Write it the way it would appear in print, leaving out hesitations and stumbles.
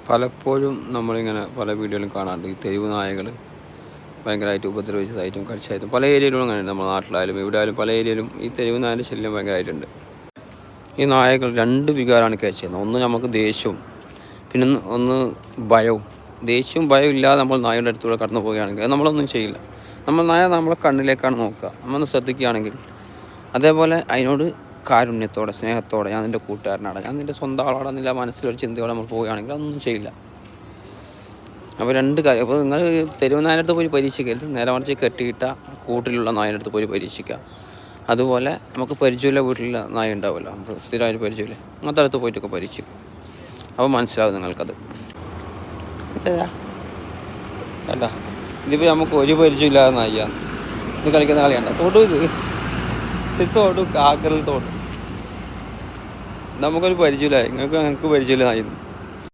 പലപ്പോഴും നമ്മളിങ്ങനെ പല വീഡിയോയിലും കാണാറുണ്ട് ഈ തെരുവ് നായകൾ ഭയങ്കരമായിട്ട് ഉപദ്രവിച്ചതായിട്ടും കടിച്ചായിട്ടും പല ഏരിയയിലും അങ്ങനെ നമ്മുടെ നാട്ടിലായാലും ഇവിടെ ആയാലും പല ഏരിയയിലും ഈ തെരുവ് നായൻ്റെ ശല്യം ഭയങ്കരമായിട്ടുണ്ട്. ഈ നായകൾ രണ്ട് വികാരമാണ് കഴിച്ചത്. ഒന്ന് നമുക്ക് ദേഷ്യവും പിന്നെ ഒന്ന് ഭയവും. ദേഷ്യവും ഭയവും ഇല്ലാതെ നമ്മൾ നായയുടെ അടുത്തൂടെ കടന്നു പോവുകയാണെങ്കിൽ അത് നമ്മളൊന്നും ചെയ്യില്ല. നായ നമ്മളെ കണ്ണിലേക്കാണ് നോക്കുക. നമ്മളൊന്ന് ശ്രദ്ധിക്കുകയാണെങ്കിൽ അതേപോലെ അതിനോട് കാരുണ്യത്തോടെ സ്നേഹത്തോടെ ഞാൻ നിൻ്റെ കൂട്ടുകാരനാണ്, ഞാൻ നിൻ്റെ സ്വന്തം ആളാണെന്നില്ല മനസ്സിലൊരു ചിന്തയോടെ നമ്മൾ പോവുകയാണെങ്കിൽ അതൊന്നും ചെയ്യില്ല. അപ്പോൾ രണ്ട് കാര്യം. അപ്പോൾ നിങ്ങൾ തെരുവ് നായൻ്റെ അടുത്ത് പോയി പരീക്ഷിക്കരുത്, നേരെ മറിച്ച് കെട്ടിയിട്ട കൂട്ടിലുള്ള നായൻ്റെ അടുത്ത് പോയി പരീക്ഷിക്കുക. അതുപോലെ നമുക്ക് പരിചയമില്ല വീട്ടിലുള്ള നായ ഉണ്ടാവുമല്ലോ, നമുക്ക് സ്ഥിരമായിട്ട് പരിചയമില്ല, അങ്ങനത്തെ അടുത്ത് പോയിട്ടൊക്കെ പരീക്ഷിക്കും. അപ്പോൾ മനസ്സിലാവും നിങ്ങൾക്കത്. വേണ്ട ഇതിപ്പോൾ നമുക്ക് ഒരു പരിചയമില്ലാതെ നായിയാണ് ഇത് കളിക്കുന്ന കളിയണ്ട. ഇത് തോടും കാക്കറിൽ തോടും നമുക്കൊരു പരിചയമില്ല, ഞങ്ങൾക്ക് പരിചയമില്ല നായിരുന്നു.